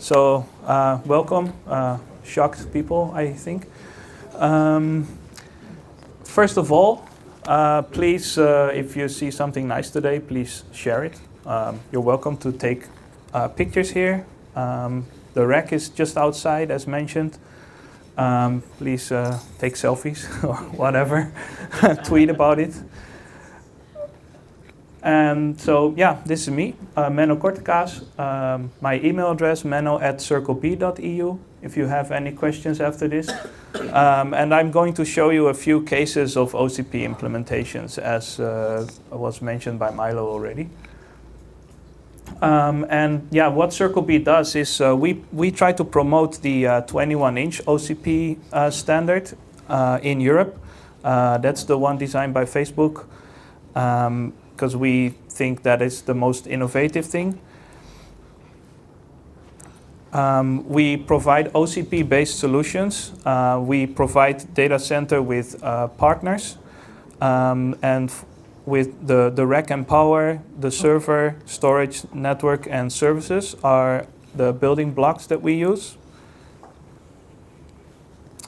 So welcome, shocked people, I think. First of all, please, if you see something nice today, please share it. You're welcome to take pictures here. The rack is just outside, as mentioned. Please take selfies or whatever, tweet about it. And so, yeah, this is me, Menno Kortekaas. My email address, menno@circleb.eu, if you have any questions after this. And I'm going to show you a few cases of OCP implementations, as was mentioned by Milo already. And yeah, what CircleB does is we try to promote the 21-inch OCP standard in Europe. That's the one designed by Facebook. Because we think that is the most innovative thing. We provide OCP-based solutions. We provide data center with partners, and with the rack and power, the server, storage, network, and services are the building blocks that we use.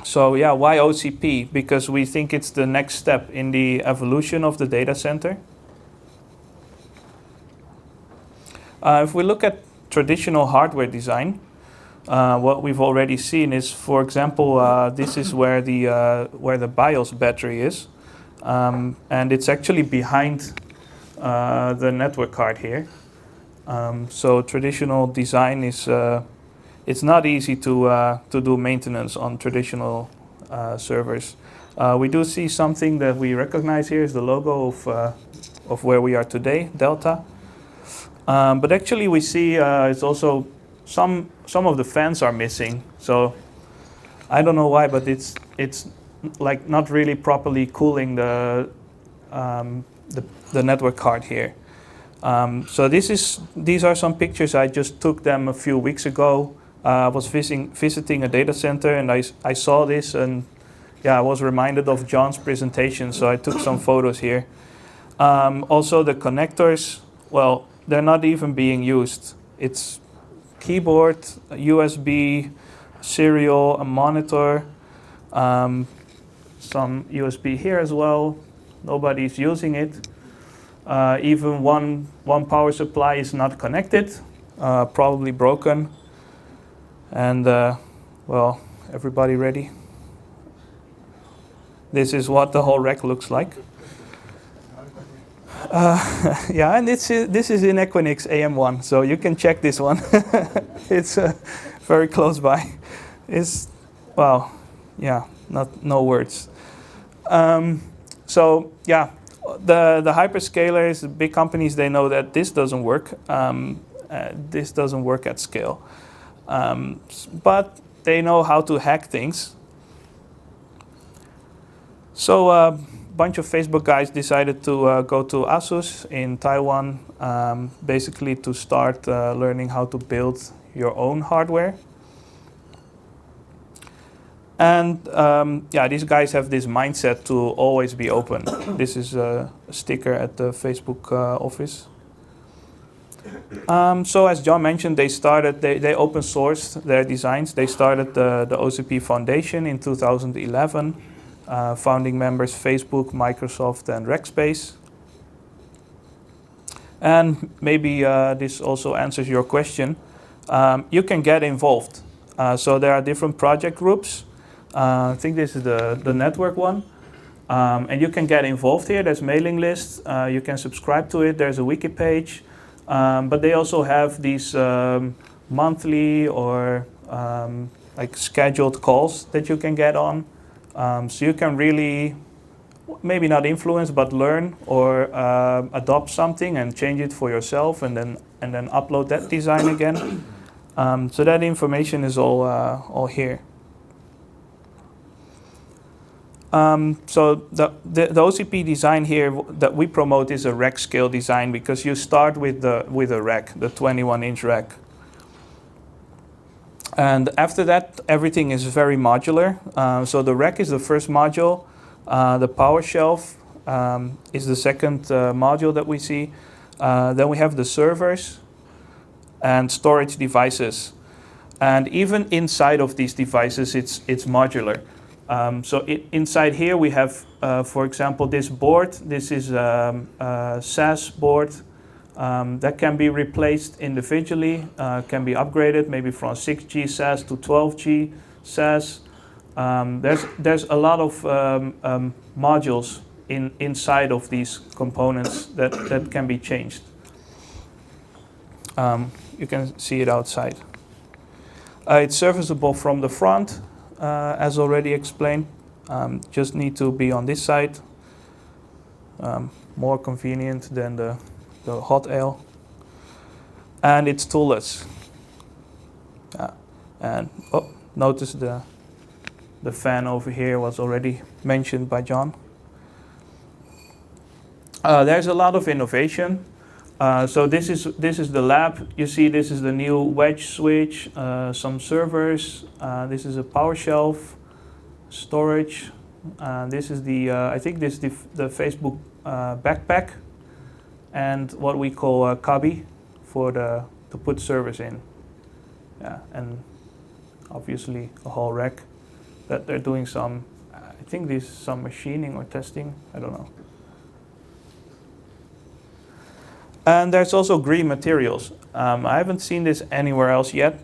So yeah, why OCP? Because we think it's the next step in the evolution of the data center. If we look at traditional hardware design, what we've already seen is, for example, this is where the BIOS battery is, and it's actually behind the network card here. So traditional design is it's not easy to do maintenance on traditional servers. We do see something that we recognize here is the logo of where we are today, Delta. But actually we see it's also some of the fans are missing. So I don't know why, but it's like not really properly cooling the network card here. So these are some pictures. I just took them a few weeks ago. I was visiting a data center and I saw this, and yeah, I was reminded of John's presentation. So I took some photos here. Also the connectors, well, they're not even being used. It's keyboard, a USB, serial, a monitor, some USB here as well. Nobody's using it. Even one power supply is not connected, probably broken. And well, everybody ready? This is what the whole rack looks like. Yeah, and this is in Equinix AM1, so you can check this one. It's very close by. It's, well, yeah, no words. So yeah, the hyperscalers, the big companies, they know that this doesn't work. This doesn't work at scale. But they know how to hack things. So bunch of Facebook guys decided to go to ASUS in Taiwan, basically to start learning how to build your own hardware. And yeah, these guys have this mindset to always be open. This is a sticker at the Facebook office. So as John mentioned, they open sourced their designs. They started the OCP Foundation in 2011. Founding members Facebook, Microsoft, and Rackspace. And maybe this also answers your question. You can get involved. So there are different project groups. I think this is the network one. And you can get involved here. There's mailing lists. You can subscribe to it. There's a wiki page. But they also have these monthly or like scheduled calls that you can get on. So you can really, maybe not influence, but learn or adopt something and change it for yourself, and then upload that design again. So that information is all here. So the OCP design here that we promote is a rack scale design, because you start with a rack, the 21-inch rack. And after that, everything is very modular. So the rack is the first module. The power shelf is the second module that we see. Then we have the servers and storage devices. And even inside of these devices, it's modular. So inside here we have, for example, this board. This is a SAS board that can be replaced individually, can be upgraded maybe from 6G SAS to 12G SAS. There's a lot of modules inside of these components that can be changed. You can see it outside. It's serviceable from the front, as already explained. Just need to be on this side. More convenient than the hot ale. And it's toolless. And notice the fan over here was already mentioned by John. There's a lot of innovation. So this is the lab. You see, this is the new wedge switch, some servers. This is a power shelf, storage. This is I think this is the Facebook backpack, and what we call a cubby to put servers in. Yeah, and obviously a whole rack that they're doing some. I think this is some machining or testing. I don't know. And there's also green materials. I haven't seen this anywhere else yet.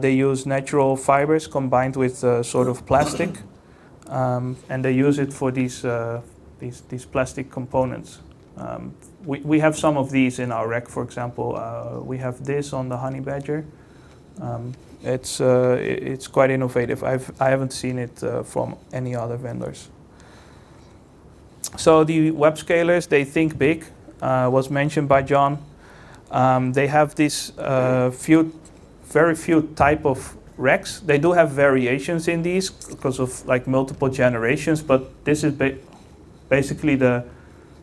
They use natural fibers combined with sort of plastic, and they use it for these plastic components. We have some of these in our rack, for example. We have this on the Honey Badger. It's quite innovative. I haven't seen it from any other vendors. So the web scalers, they think big. Was mentioned by John. They have these very few type of racks. They do have variations in these because of like multiple generations, but this is basically the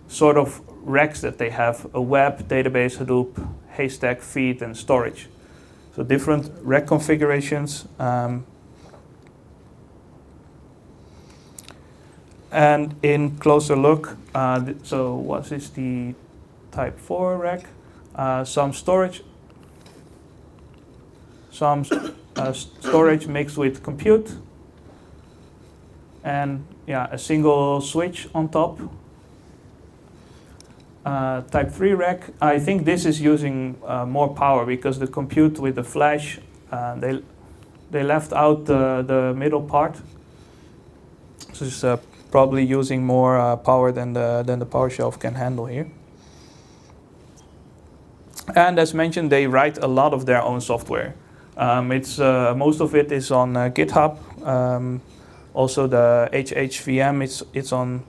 sort of racks that they have: a web, database, Hadoop, haystack, feed, and storage. So different rack configurations. And in closer look, so what is the Type 4 rack? Some storage, storage mixed with compute, and yeah, a single switch on top. Type 3 rack. I think this is using more power because the compute with the flash, they left out the middle part. So it's probably using more power than the PowerShelf can handle here. And as mentioned, they write a lot of their own software. Most of it is on GitHub. Also, the HHVM it's on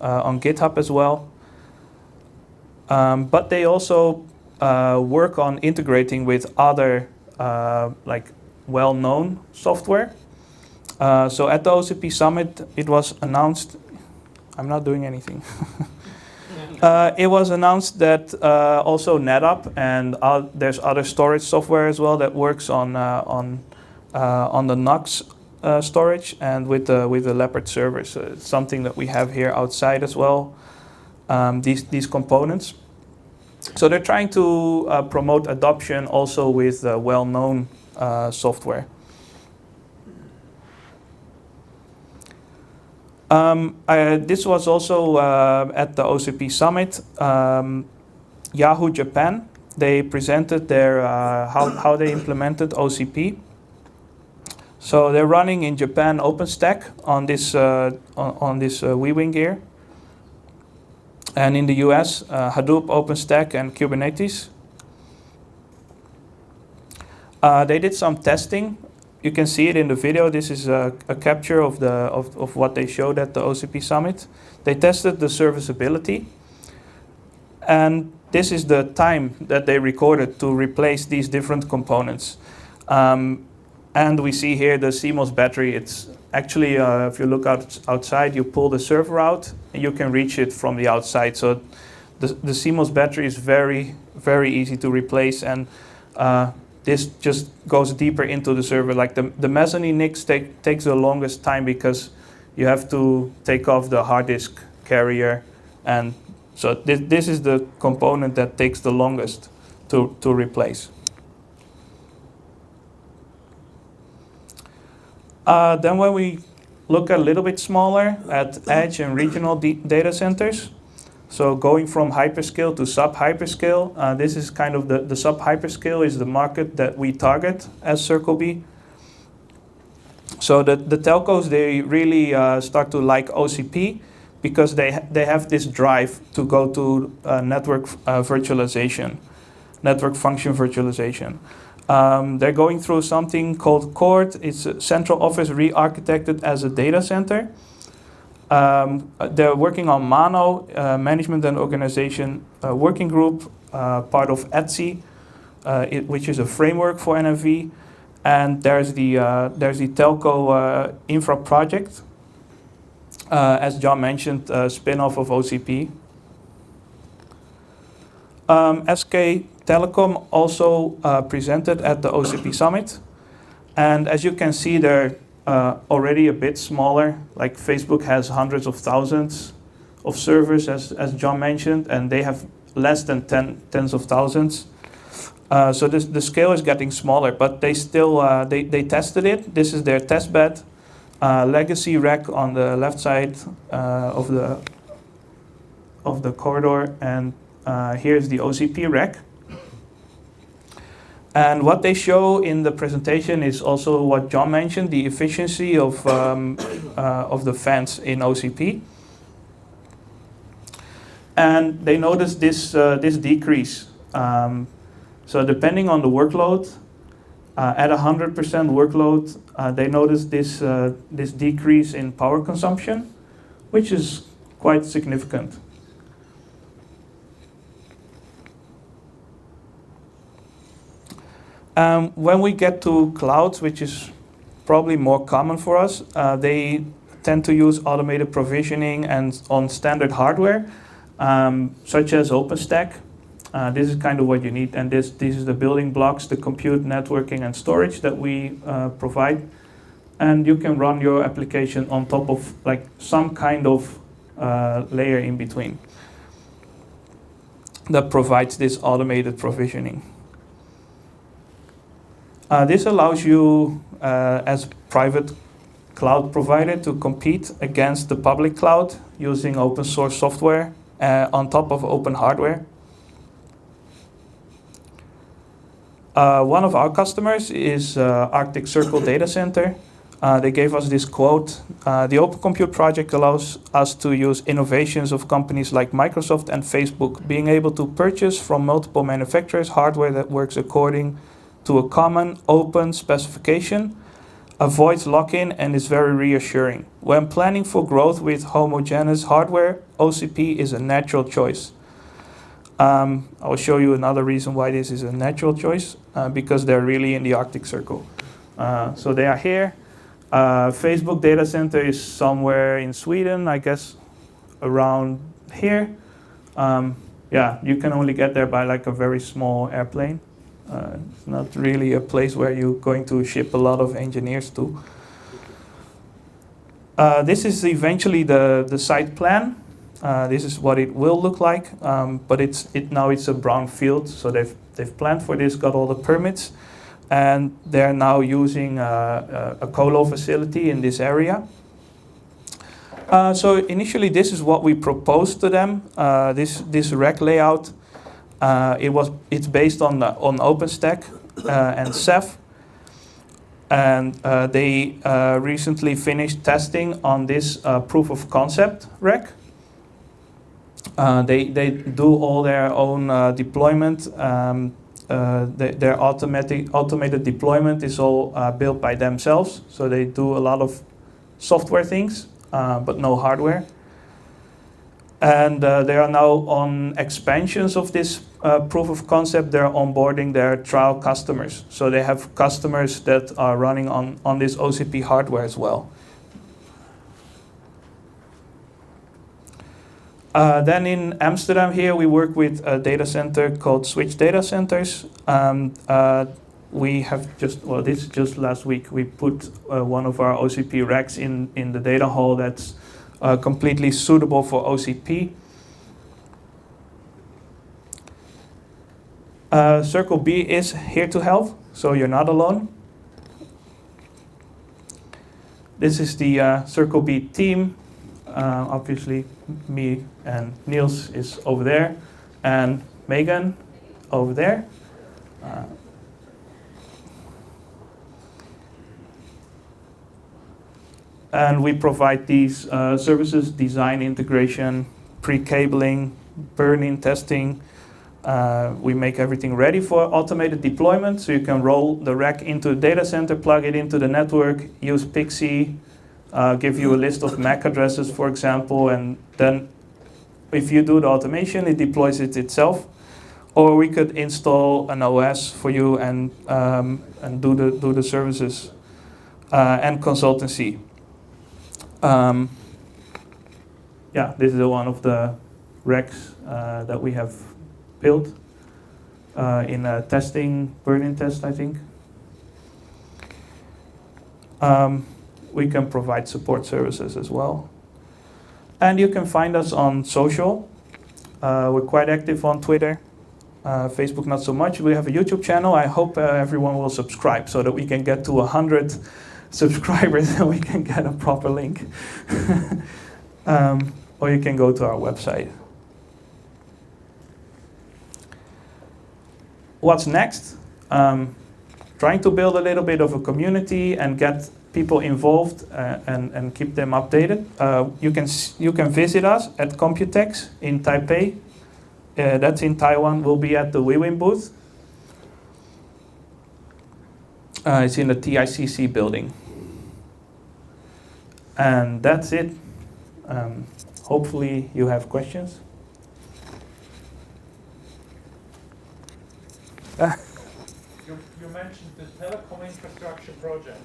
GitHub as well. But they also work on integrating with other like well-known software. So at the OCP Summit, it was announced. I'm not doing anything. It was announced that also NetApp and there's other storage software as well that works on the NUX storage and with the Leopard servers. So it's something that we have here outside as well. These components. So they're trying to promote adoption also with well-known software. This was also at the OCP Summit. Yahoo Japan, they presented their how they implemented OCP. So they're running in Japan OpenStack on this WeWing gear, and in the US Hadoop, OpenStack, and Kubernetes. They did some testing. You can see it in the video. This is a capture of what they showed at the OCP Summit. They tested the serviceability, and this is the time that they recorded to replace these different components. And we see here the CMOS battery. It's actually, if you look outside, you pull the server out, and you can reach it from the outside. So the CMOS battery is very, very easy to replace, and this just goes deeper into the server. Like the mezzanine NICs takes the longest time because you have to take off the hard disk carrier, and so this is the component that takes the longest to replace. Then when we look a little bit smaller at edge and regional data centers, so going from hyperscale to sub-hyperscale, this is kind of the sub-hyperscale is the market that we target as Circle B. So the telcos, they really start to like OCP because they have this drive to go to network virtualization, network function virtualization. They're going through something called CORD. It's a central office re-architected as a data center. They're working on MANO, Management and Organization Working Group, part of ETSI, which is a framework for NFV. And there's the telco infra project, as John mentioned, spin-off of OCP. SK Telecom also presented at the OCP Summit. And as you can see, they're already a bit smaller. Like Facebook has hundreds of thousands of servers, as John mentioned, and they have less than tens of thousands. So the scale is getting smaller, but they still they tested it. This is their test bed, legacy rack on the left side of the corridor, and here's the OCP rack. And what they show in the presentation is also what John mentioned: the efficiency of the fans in OCP. And they noticed this decrease. So depending on the workload, at 100% workload, they noticed this decrease in power consumption, which is quite significant. When we get to clouds, which is probably more common for us, they tend to use automated provisioning and on standard hardware, such as OpenStack. This is kind of what you need, and this is the building blocks, the compute, networking, and storage that we provide. And you can run your application on top of like some kind of layer in between that provides this automated provisioning. This allows you, as private cloud provider, to compete against the public cloud using open source software on top of open hardware. One of our customers is Arctic Circle Data Center. They gave us this quote: the Open Compute project allows us to use innovations of companies like Microsoft and Facebook, being able to purchase from multiple manufacturers hardware that works according to a common open specification, avoids lock-in, and is very reassuring. When planning for growth with homogeneous hardware, OCP is a natural choice. I will show you another reason why this is a natural choice, because they're really in the Arctic Circle. So they are here. Facebook data center is somewhere in Sweden, I guess around here. Yeah, you can only get there by like a very small airplane. It's not really a place where you're going to ship a lot of engineers to. This is eventually the site plan. This is what it will look like, but now it's a brown field, so they've planned for this, got all the permits, and they're now using a colo facility in this area. So initially, this is what we proposed to them. This rack layout. It's based on OpenStack and Ceph, and they recently finished testing on this proof of concept rack. They do all their own deployment. Their automated deployment is all built by themselves, so they do a lot of software things, but no hardware. And they are now on expansions of this proof of concept. They're onboarding their trial customers. So they have customers that are running on this OCP hardware as well. Then in Amsterdam here, we work with a data center called Switch Data Centers. We have this is just last week, we put one of our OCP racks in the data hall that's completely suitable for OCP. Circle B is here to help, so you're not alone. This is the Circle B team. Obviously, me and Niels is over there, and Megan over there. And we provide these services: design, integration, pre-cabling, burn-in testing. We make everything ready for automated deployment, so you can roll the rack into a data center, plug it into the network, use Pixie, give you a list of MAC addresses, for example, and then if you do the automation, it deploys it itself. Or we could install an OS for you and do the services and consultancy. Yeah, this is one of the racks that we have built in a testing, burn-in test, I think. We can provide support services as well. And you can find us on social. We're quite active on Twitter. Facebook not so much. We have a YouTube channel. I hope everyone will subscribe so that we can get to 100 subscribers and we can get a proper link. Or you can go to our website. What's next? Trying to build a little bit of a community and get people involved and keep them updated. You can visit us at Computex in Taipei. That's in Taiwan. We'll be at the WeWin booth. It's in the TICC building. And that's it. Hopefully you have questions. You mentioned the telecom infrastructure project.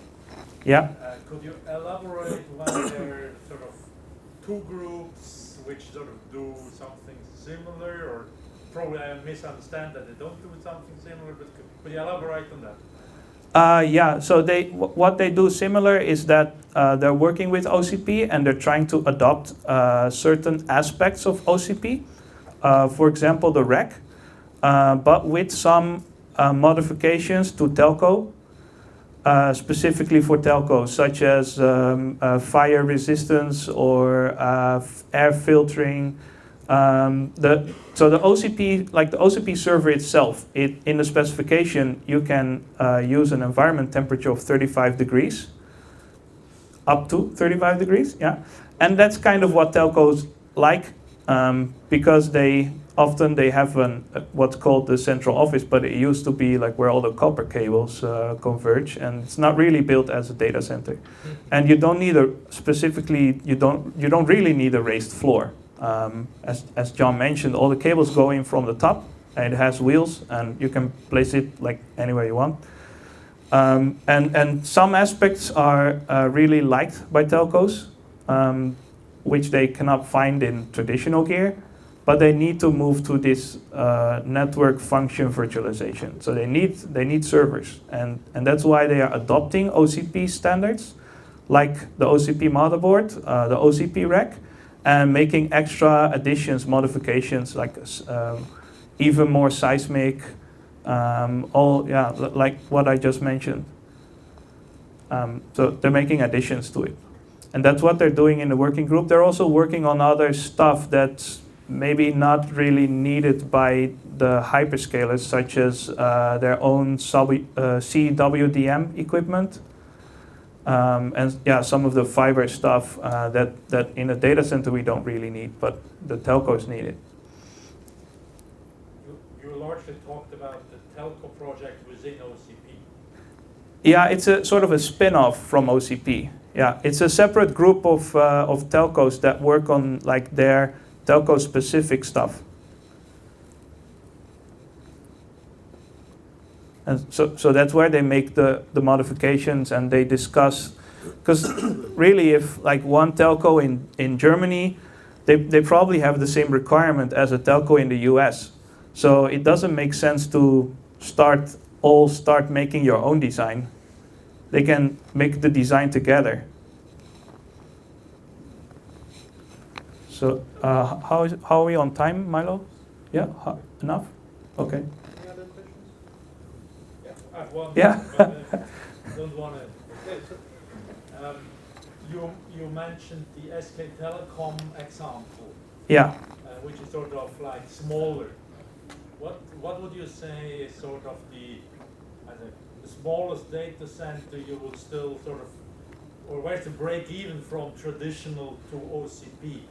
Yeah. Could you elaborate whether there are sort of two groups which sort of do something similar, or probably I misunderstand that they don't do something similar, but could you elaborate on that? Yeah, so what they do similar is that they're working with OCP and they're trying to adopt certain aspects of OCP. For example, the rack, but with some modifications to telco, specifically for telcos, such as fire resistance or air filtering. So the OCP, like the OCP server itself, in the specification, you can use an environment temperature of 35 degrees, up to 35 degrees, yeah. And that's kind of what telcos like, because they have what's called the central office, but it used to be like where all the copper cables converge, and it's not really built as a data center. Mm-hmm. And you don't need you don't really need a raised floor. As John mentioned, all the cables go in from the top, and it has wheels, and you can place it like anywhere you want. And some aspects are really liked by telcos, which they cannot find in traditional gear, but they need to move to this network function virtualization. So they need servers, and that's why they are adopting OCP standards, like the OCP motherboard, the OCP rack, and making extra additions, modifications, like even more seismic, like what I just mentioned. So they're making additions to it. And that's what they're doing in the working group. They're also working on other stuff that's maybe not really needed by the hyperscalers, such as their own CWDM equipment. And yeah, some of the fiber stuff that in a data center we don't really need, but the telcos need it. You largely talked about the telco project within OCP. Yeah, it's a sort of a spin-off from OCP. Yeah, it's a separate group of telcos that work on like their telco-specific stuff. And so that's where they make the modifications and they discuss, because really if like one telco in Germany, they probably have the same requirement as a telco in the US. So it doesn't make sense to start making your own design. They can make the design together. So how are we on time, Milo? Yeah, enough? Okay. Any other questions? Yeah, I have one. Yeah. But, don't want to. you mentioned the SK Telecom example, Yeah. which is sort of like smaller. What would you say is sort of the smallest data center you would still sort of, or where's the break even from traditional to OCP,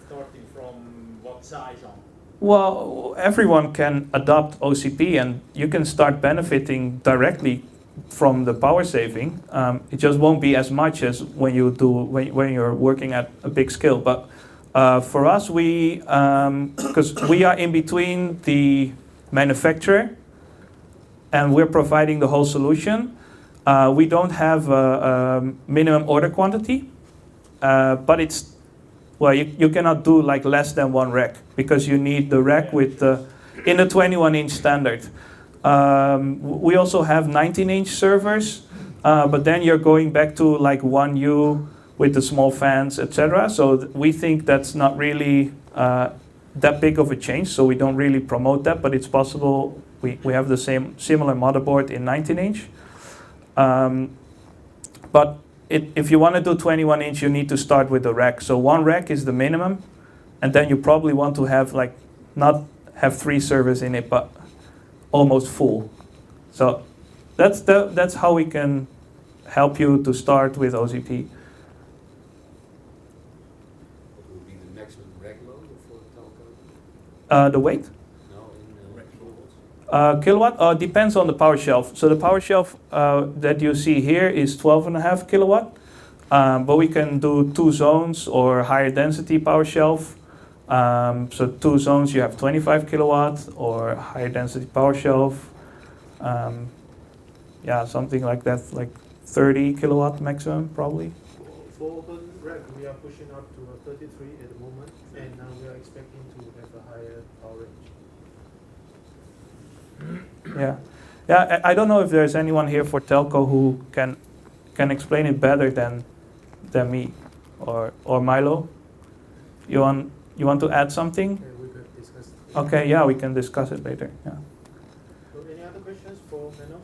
starting from what size on? Well, everyone can adopt OCP, and you can start benefiting directly from the power saving. It just won't be as much as when when you're working at a big scale. But for us, because we are in between the manufacturer and we're providing the whole solution, we don't have a minimum order quantity, but it's well, you cannot do like less than one rack because you need the rack with in the 21-inch standard. We also have 19-inch servers, but then you're going back to like 1U with the small fans, etc. So we think that's not really that big of a change. So we don't really promote that, but it's possible. We have the similar motherboard in 19-inch, but if you want to do 21-inch, you need to start with the rack. So one rack is the minimum, and then you probably want to have like not have 3 servers in it, but almost full. So that's how we can help you to start with OCP. What would be the maximum rack load for the telco? The weight? No, in kilowatts. Kilowatt depends on the power shelf. So the power shelf that you see here is 12.5 kilowatt, but we can do 2 zones or higher density power shelf. So 2 zones you have 25 kilowatt or higher density power shelf. Yeah, something like that, like 30 kilowatt maximum probably. For open rack, we are pushing up to 33 at the moment, and now we are expecting to have a higher power range. Yeah, yeah. I don't know if there's anyone here for telco who can explain it better than me, or Milo. You want to add something? We could discuss. Okay, yeah, we can discuss it later. Yeah. So any other questions for Menno?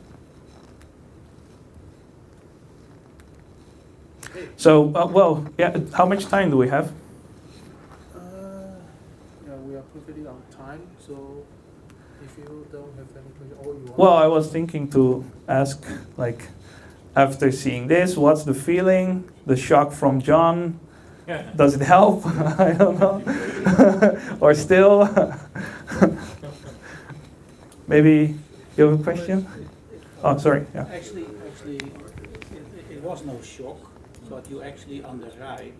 Okay. So, well, yeah. How much time do we have? Yeah, we are perfectly on time. So if you don't have any questions, or you want. Well, I was thinking to ask, like, after seeing this, what's the feeling? The shock from John? Does it help? I don't know. Or still? Maybe you have a question? Oh, sorry. Yeah. Actually, it was no shock, but you actually underwrite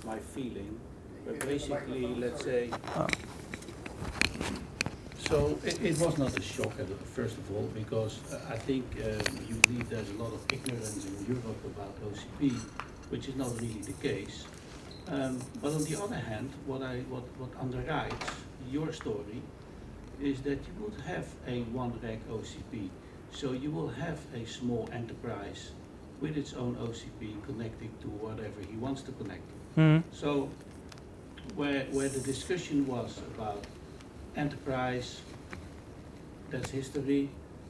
my feeling. But basically, let's say, so it was not a shock, first of all, because I think you believe there's a lot of ignorance in Europe about OCP, which is not really the case. But on the other hand, what underwrites your story is that you would have a one-rack OCP. So you will have a small enterprise with its own OCP connecting to whatever he wants to connect to. Mm-hmm. So where the discussion was about enterprise, that's history.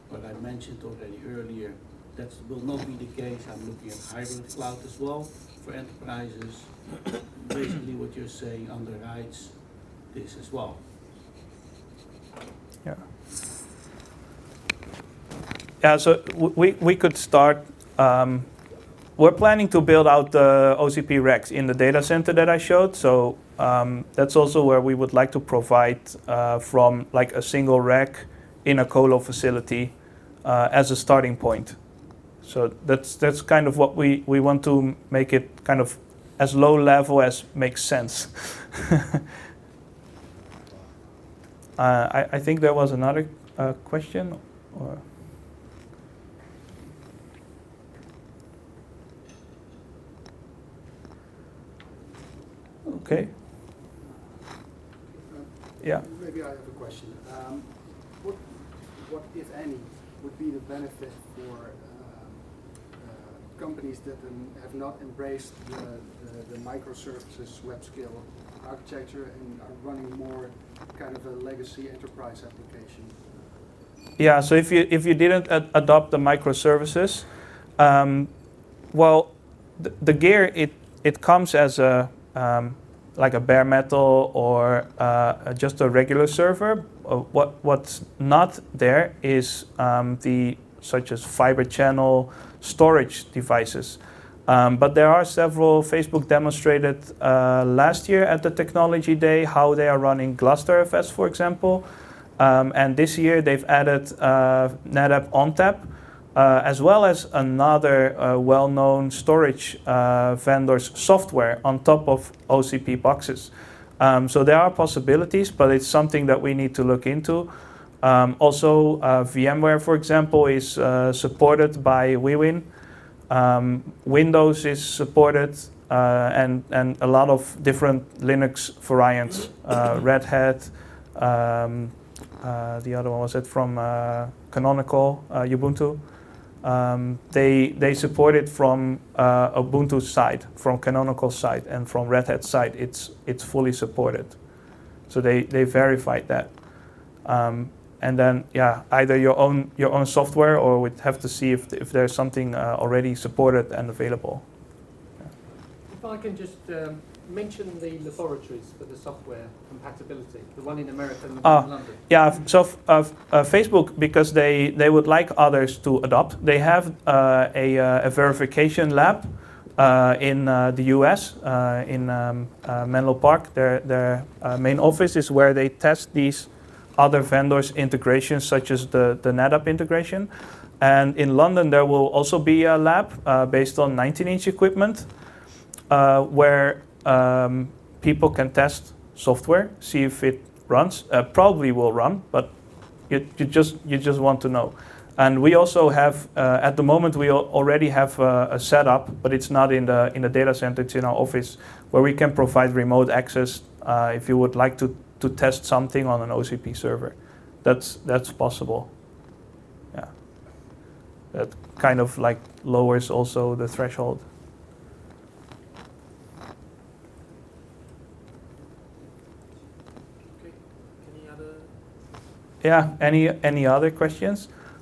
What I mentioned already earlier, that will not be the case. I'm looking at hybrid cloud as well for enterprises. Basically what you're saying underwrites this as well. Yeah. Yeah. So we could start. We're planning to build out the OCP racks in the data center that I showed. So that's also where we would like to provide from like a single rack in a colo facility as a starting point. So that's kind of what we want to make it kind of as low level as makes sense. I think there was another question. Or okay. Yeah. Maybe I have a question. What, if any, would be the benefit for companies that have not embraced the microservices web scale architecture and are running more kind of a legacy enterprise application? Yeah. So if you didn't adopt the microservices, well, the gear, it comes as a like a bare metal or just a regular server. What's not there is such as fiber channel storage devices. But there are several. Facebook demonstrated last year at the Technology Day how they are running GlusterFS, for example. And this year they've added NetApp ONTAP, as well as another well-known storage vendor's software on top of OCP boxes. So there are possibilities, but it's something that we need to look into. Also, VMware, for example, is supported by WiWin. Windows is supported, and a lot of different Linux variants. Red Hat, the other one was it from Canonical, Ubuntu. They support it from Ubuntu side, from Canonical side, and from Red Hat side. It's fully supported. So they verified that. And then, yeah, either your own software, or we'd have to see if there's something already supported and available. If I can just mention the laboratories for the software compatibility, the one in America and the one in London. Yeah, so Facebook, because they would like others to adopt, they have a verification lab in the US, in Menlo Park. Their main office is where they test these other vendors' integrations, such as the NetApp integration. And in London, there will also be a lab based on 19-inch equipment where people can test software, see if it runs. Probably will run, but you just want to know. And we also have, at the moment, we already have a setup, but it's not in the data center, it's in our office, where we can provide remote access if you would like to test something on an OCP server. That's possible. Yeah. That kind of like lowers also the threshold. Okay. Any other? Yeah, any other questions?